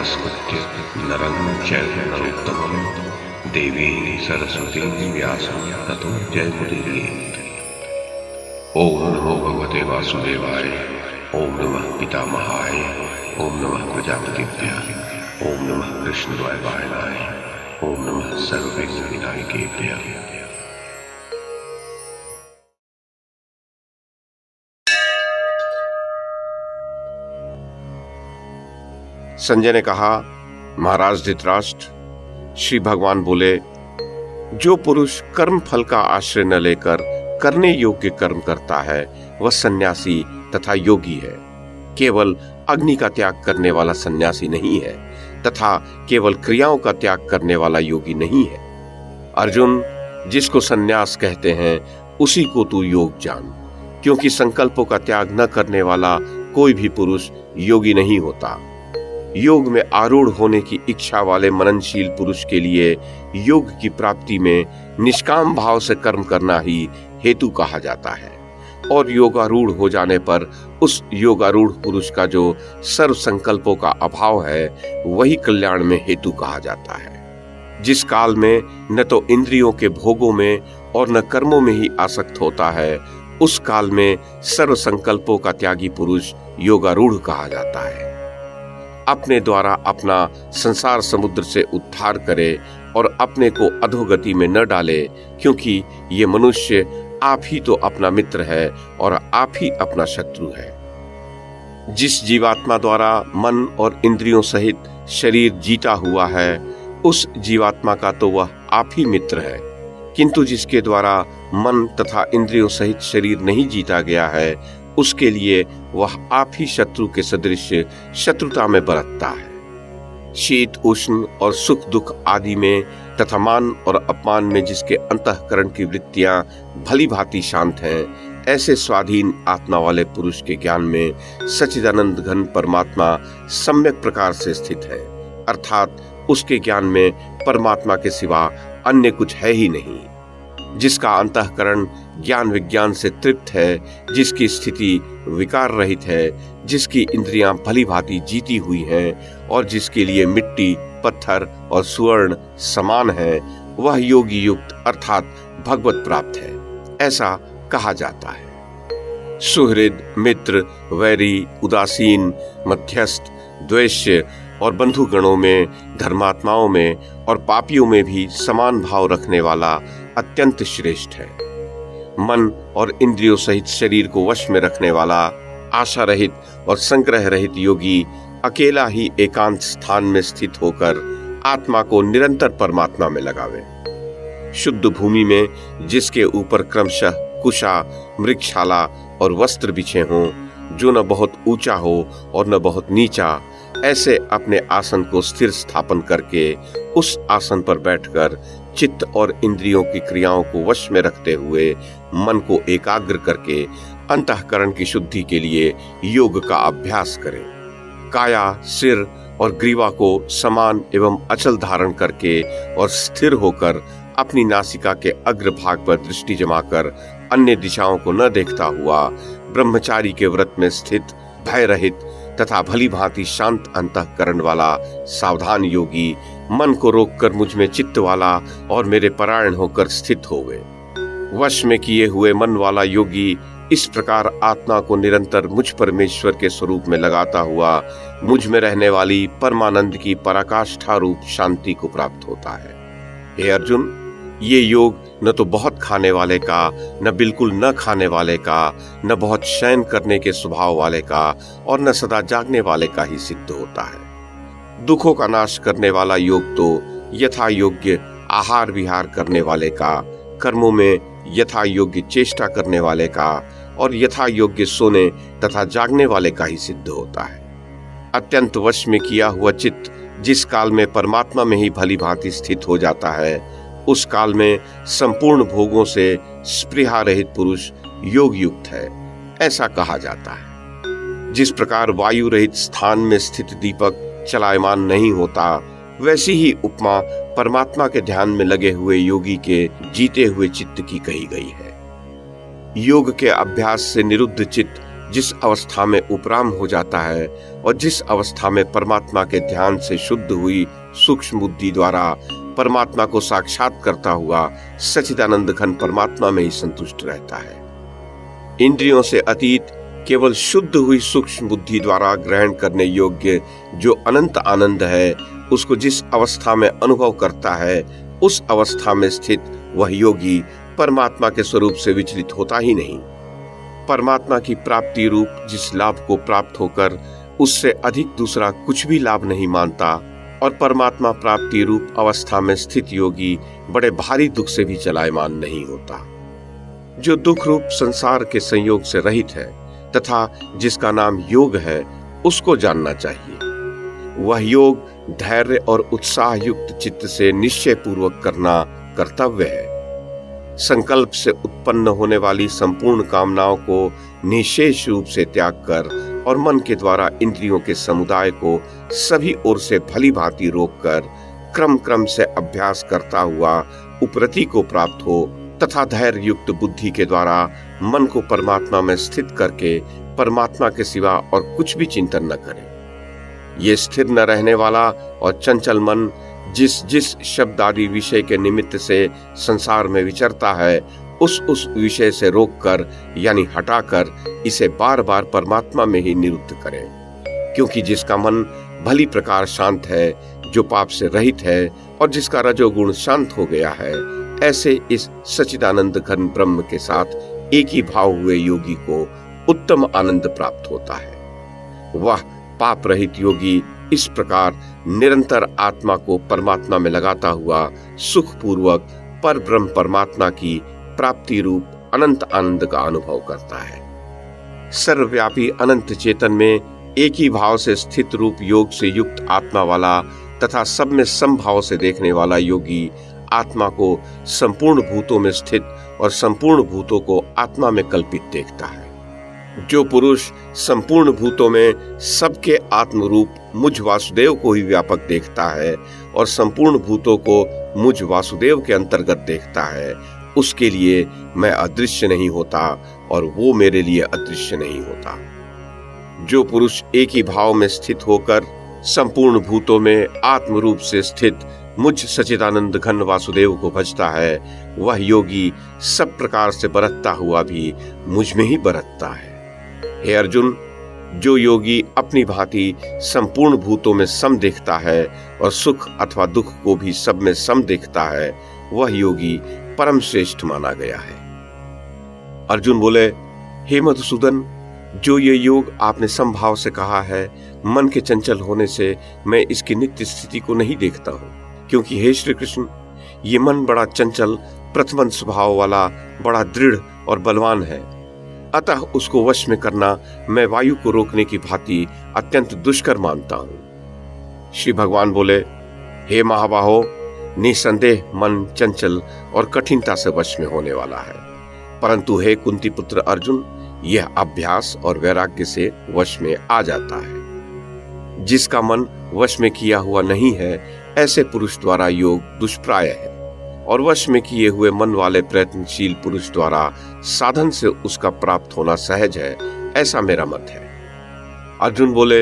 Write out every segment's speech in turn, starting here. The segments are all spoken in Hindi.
नमस्कृत्य नरं चैव नरोत्तमं देवीं सरस्वतीं व्यासं ततो जयमुदीरयेत्। ओम नमो भगवते वासुदेवाय, ओम नमः पितामहाय, ओम नमः प्रजापतिभ्यः, ओम नमः कृष्णद्वैपायनाय, ओम नमः सर्वविघ्नविनायकेभ्यः। संजय ने कहा, महाराज धृतराष्ट्र, श्री भगवान बोले, जो पुरुष कर्म फल का आश्रय न लेकर करने योग्य कर्म करता है वह सन्यासी तथा योगी है। केवल अग्नि का त्याग करने वाला सन्यासी नहीं है तथा केवल क्रियाओं का त्याग करने वाला योगी नहीं है। अर्जुन, जिसको सन्यास कहते हैं उसी को तू योग जान, क्योंकि संकल्पों का त्याग न करने वाला कोई भी पुरुष योगी नहीं होता। योग में आरूढ़ होने की इच्छा वाले मननशील पुरुष के लिए योग की प्राप्ति में निष्काम भाव से कर्म करना ही हेतु कहा जाता है, और योगारूढ़ हो जाने पर उस योगारूढ़ पुरुष का जो सर्व संकल्पों का अभाव है वही कल्याण में हेतु कहा जाता है। जिस काल में न तो इंद्रियों के भोगों में और न कर्मों में ही आसक्त होता है, उस काल में सर्व संकल्पों का त्यागी पुरुष योगारूढ़ कहा जाता है। अपने द्वारा अपना संसार समुद्र से उद्धार करे और अपने को अधोगति में न डाले, क्योंकि ये मनुष्य आप ही तो अपना मित्र है और आप ही अपना शत्रु है। जिस जीवात्मा द्वारा मन और इंद्रियों सहित शरीर जीता हुआ है, उस जीवात्मा का तो वह आप ही मित्र है, किंतु जिसके द्वारा मन तथा इंद्रियों सहित शरीर नहीं जीता गया है, उसके लिए वह आप ही शत्रु के सदृश शत्रुता में बरतता है। शीत उष्ण और सुख दुख आदि में तथा मान और अपमान में जिसके अंतःकरण की वृत्तियां भली भांति शांत हैं, ऐसे स्वाधीन आत्मा वाले पुरुष के ज्ञान में सच्चिदानंद घन परमात्मा सम्यक प्रकार से स्थित है, अर्थात उसके ज्ञान में परमात्मा के सिवा अन्य कुछ है ही नहीं। जिसका अंतःकरण ज्ञान विज्ञान से तृप्त है, जिसकी स्थिति विकार रहित है, जिसकी इंद्रियां भली भांति जीती हुई हैं और जिसके लिए मिट्टी पत्थर और स्वर्ण समान है, वह योगी युक्त अर्थात भगवत प्राप्त है, ऐसा कहा जाता है। सुहृद, मित्र, वैरी, उदासीन, मध्यस्थ, द्वेष्य और बंधुगणों में, धर्मात्माओं में और पापियों में भी समान भाव रखने वाला अत्यंत श्रेष्ठ है। मन और इंद्रियों सहित शरीर को वश में रखने वाला आशा रहित और संग्रह रहित योगी अकेला ही एकांत स्थान में स्थित होकर आत्मा को निरंतर परमात्मा में लगावे। शुद्ध भूमि में जिसके ऊपर क्रमशः कुशा, मृगशाला और वस्त्र बिछे हों, जो न बहुत ऊंचा हो और न बहुत नीचा, ऐसे अपने आसन को स्थिर स्थापन करके उस आसन पर बैठकर चित्त और इंद्रियों की क्रियाओं को वश में रखते हुए मन को एकाग्र करके अंतःकरण की शुद्धि के लिए योग का अभ्यास करें। काया, सिर और ग्रीवा को समान एवं अचल धारण करके और स्थिर होकर अपनी नासिका के अग्र भाग पर दृष्टि जमाकर अन्य दिशाओं को न देखता हुआ ब्रह्मचारी के व्रत में स्थित भय रहित तथा भली भांति शांत अंतःकरण वाला सावधान योगी मन को रोककर मुझ में चित्त वाला और मेरे परायण होकर स्थित होवे। वश में किए हुए मन वाला योगी इस प्रकार आत्मा को निरंतर मुझ परमेश्वर के स्वरूप में लगाता हुआ मुझ में रहने वाली परमानंद की पराकाष्ठा रूप शांति को प्राप्त होता है। हे अर्जुन, ये योग न तो बहुत खाने वाले का, न बिल्कुल न खाने वाले का, न बहुत शयन करने के स्वभाव वाले का और न सदा जागने वाले का ही सिद्ध होता है। दुखों का नाश करने वाला योग तो यथा योग्य आहार विहार करने वाले का, कर्मों में यथा योग्य चेष्टा करने वाले का और यथा योग्य सोने तथा जागने वाले का ही सिद्ध होता है। अत्यंत वश में किया हुआ चित्त जिस काल में परमात्मा में ही भली भांति स्थित हो जाता है, उस काल में संपूर्ण भोगों से स्पृहा रहित पुरुष योग युक्त है, ऐसा कहा जाता है। जिस प्रकार वायु रहित स्थान में स्थित दीपक चलायमान नहीं होता, वैसी ही उपमा परमात्मा के ध्यान में लगे हुए योगी के जीते हुए चित्त की कही गई है। योग के अभ्यास से निरुद्ध चित्त जिस अवस्था में उपराम हो जाता है और जिस अवस्था में परमात्मा के ध्यान से शुद्ध हुई सूक्ष्म बुद्धि द्वारा परमात्मा को साक्षात करता हुआ सच्चिदानंद घन परमात्मा में ही संतुष्ट रहता है। इंद्रियों से अतीत केवल शुद्ध हुई सूक्ष्म बुद्धि द्वारा ग्रहण करने योग्य जो अनंत आनंद है, उसको जिस अवस्था में अनुभव करता है, उस अवस्था में स्थित वह योगी परमात्मा के स्वरूप से विचलित होता ही नहीं। परमात्मा की प्राप्ति रूप जिस लाभ को प्राप्त होकर उससे अधिक दूसरा कुछ भी लाभ नहीं मानता और परमात्मा प्राप्ति रूप अवस्था में स्थित योगी बड़े भारी दुख से भी चलायमान नहीं होता। जो दुख रूप संसार के संयोग से रहित है तथा जिसका नाम योग है, उसको जानना चाहिए। वह योग धैर्य और उत्साह युक्त चित्त से निश्चय पूर्वक करना कर्तव्य है। संकल्प से उत्पन्न होने वाली संपूर्ण कामनाओं को निशेष रूप से त्याग कर और मन के द्वारा इंद्रियों के समुदाय को सभी ओर से भली भांति रोककर क्रम क्रम से अभ्यास करता हुआ उपरति को प्राप्त हो तथा धैर्य युक्त बुद्धि के द्वारा मन को परमात्मा में स्थित करके परमात्मा के सिवा और कुछ भी चिंतन न करे। ये स्थिर न रहने वाला और चंचल मन जिस जिस शब्द आदि विषय के निमित्त से संसार में विचरता है, उस विषय से रोककर यानी हटाकर इसे बार बार परमात्मा में ही निरुद्ध करे। क्योंकि जिसका मन भली प्रकार शांत है, जो पाप से रहित है और जिसका रजोगुण शांत हो गया है, ऐसे इस सच्चिदानंद घन ब्रह्म के साथ एक ही भाव हुए योगी को उत्तम आनंद प्राप्त होता है। वह पाप रहित योगी इस प्रकार निरंतर आत्मा को परमात्मा में लगाता हुआ सुख पूर्वक पर ब्रह्म परमात्मा की प्राप्ति रूप अनंत आनंद का अनुभव करता है। सर्वव्यापी अनंत चेतन में एक ही भाव से स्थित रूप योग से युक्त आत्मा वाला तथा सब में समभाव से देखने वाला योगी आत्मा को संपूर्ण भूतों में स्थित और संपूर्ण भूतों को आत्मा में कल्पित देखता है। जो पुरुष संपूर्ण भूतों में सबके आत्म रूप मुझ वासुदेव को ही व्यापक देखता है और संपूर्ण भूतों को मुझ वासुदेव के अंतर्गत देखता है, उसके लिए मैं अदृश्य नहीं होता और वो मेरे लिए अदृश्य नहीं होता। जो पुरुष एक ही भाव में स्थित होकर संपूर्ण भूतों में आत्म रूप से स्थित मुझ सच्चिदानंद घन वासुदेव को भजता है, वह योगी सब प्रकार से बरतता हुआ भी मुझ में ही बरतता है। हे अर्जुन, जो योगी अपनी भांति संपूर्ण भूतों में सम देखता है और सुख अथवा दुख को भी सब में सम देखता है, वह योगी परम श्रेष्ठ माना गया है। अर्जुन बोले, हे मधुसूदन, जो ये योग आपने समभाव से कहा है, मन के चंचल होने से मैं इसकी नित्य स्थिति को नहीं देखता हूँ, क्योंकि हे श्री कृष्ण, ये मन बड़ा चंचल प्रथमन स्वभाव वाला बड़ा दृढ़ और बलवान है, अतः उसको वश में करना मैं वायु को रोकने की भांति अत्यंत दुष्कर मानता हूँ। श्री भगवान बोले, हे महाबाहो, निसंदेह मन चंचल और कठिनता से वश में होने वाला है, परंतु हे कुंती पुत्र अर्जुन, यह अभ्यास और वैराग्य से वश में आ जाता है। जिसका मन वश में किया हुआ नहीं है, ऐसे पुरुष द्वारा योग दुष्प्राय है और वश में किए हुए मन वाले प्रयत्नशील पुरुष द्वारा साधन से उसका प्राप्त होना सहज है, ऐसा मेरा मत है। अर्जुन बोले,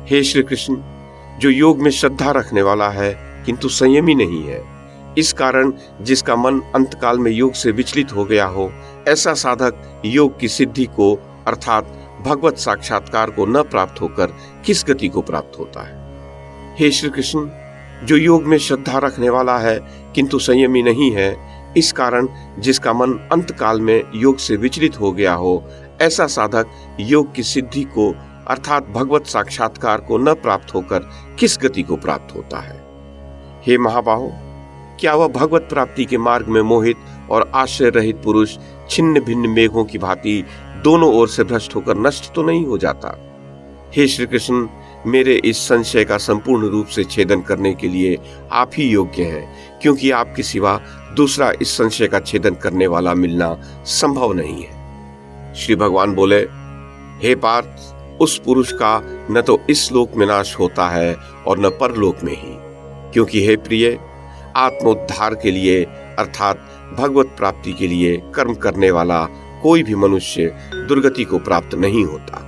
हे श्री कृष्ण, जो योग में श्रद्धा रखने वाला है किंतु संयमी नहीं है, इस कारण जिसका मन अंतकाल में योग से विचलित हो गया हो, ऐसा साधक योग की सिद्धि को अर्थात भगवत साक्षात्कार को न प्राप्त होकर किस गति को प्राप्त होता है। हे श्री कृष्ण, जो योग में श्रद्धा रखने वाला है किंतु संयमी नहीं है, इस कारण जिसका मन अंतकाल में योग से विचलित हो गया हो, ऐसा साधक योग की सिद्धि को अर्थात भगवत साक्षात्कार को न प्राप्त होकर किस गति को प्राप्त होता है। हे महाबाहो, क्या वह भगवत प्राप्ति के मार्ग में मोहित और आश्रय रहित पुरुष छिन्न भिन्न मेघों की भांति दोनों ओर से भ्रष्ट होकर नष्ट तो नहीं हो जाता। हे श्री कृष्ण, मेरे इस संशय का संपूर्ण रूप से छेदन करने के लिए आप ही योग्य हैं, क्योंकि आपके सिवा दूसरा इस संशय का छेदन करने वाला मिलना संभव नहीं है। श्री भगवान बोले, हे पार्थ, उस पुरुष का न तो इस लोक में नाश होता है और न परलोक में ही, क्योंकि हे प्रिय, आत्मोद्धार के लिए अर्थात भगवत प्राप्ति के लिए कर्म करने वाला कोई भी मनुष्य दुर्गति को प्राप्त नहीं होता।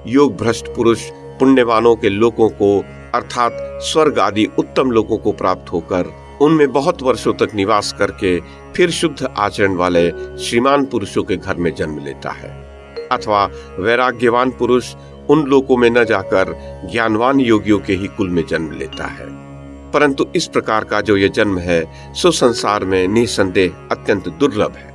योग भ्रष्ट पुरुष पुण्यवानों के लोकों को अर्थात स्वर्ग आदि उत्तम लोकों को प्राप्त होकर उनमें बहुत वर्षों तक निवास करके फिर शुद्ध आचरण वाले श्रीमान पुरुषों के घर में जन्म लेता है, अथवा वैराग्यवान पुरुष उन लोकों में न जाकर ज्ञानवान योगियों के ही कुल में जन्म लेता है। परंतु इस प्रकार का जो ये जन्म है सो संसार में निसंदेह अत्यंत दुर्लभ है।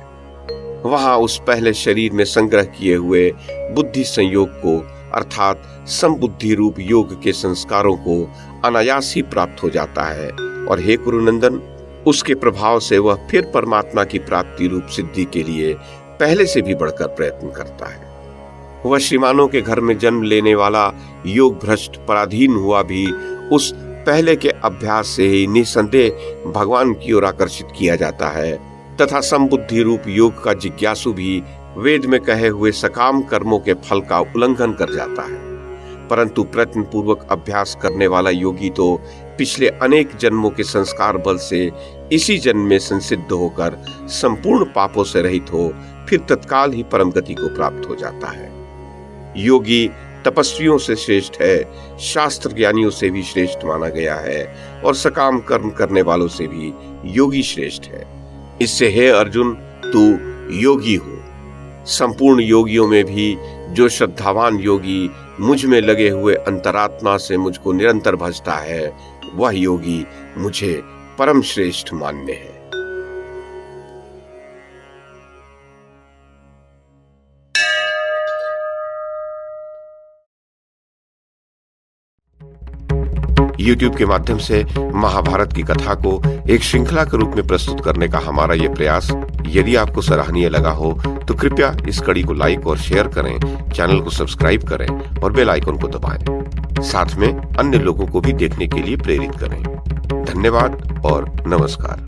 वहां उस पहले शरीर में संग्रह किए हुए बुद्धि संयोग को अर्थात समबुद्धि रूप योग के संस्कारों को अनायास ही प्राप्त हो जाता है, और हे कुरुनंदन, उसके प्रभाव से वह फिर परमात्मा की प्राप्ति रूप सिद्धि के लिए पहले से भी बढ़कर प्रयत्न करता है। वह श्रीमानों के घर में जन्म लेने वाला योग भ्रष्ट पराधीन हुआ भी उस पहले के अभ्यास से ही निसंदेह भगवान की ओर आकर्षित किया जाता है, तथा समबुद्धि रूप योग का जिज्ञासु भी वेद में कहे हुए सकाम कर्मों के फल का उल्लंघन कर जाता है। परंतु प्रयत्न पूर्वक अभ्यास करने वाला योगी तो पिछले अनेक जन्मों के संस्कार बल से इसी जन्म में संसिद्ध होकर संपूर्ण पापों से रहित हो फिर तत्काल ही परम गति को प्राप्त हो जाता है। योगी तपस्वियों से श्रेष्ठ है, शास्त्र ज्ञानियों से भी श्रेष्ठ माना गया है, और सकाम कर्म करने वालों से भी योगी श्रेष्ठ है। इससे हे अर्जुन, तू योगी हो। संपूर्ण योगियों में भी जो श्रद्धावान योगी मुझ में लगे हुए अंतरात्मा से मुझको निरंतर भजता है, वह योगी मुझे परम श्रेष्ठ मान्य है। YouTube के माध्यम से महाभारत की कथा को एक श्रृंखला के रूप में प्रस्तुत करने का हमारा ये प्रयास यदि आपको सराहनीय लगा हो तो कृपया इस कड़ी को लाइक और शेयर करें, चैनल को सब्सक्राइब करें और बेल आइकन को दबाएं। साथ में अन्य लोगों को भी देखने के लिए प्रेरित करें। धन्यवाद और नमस्कार।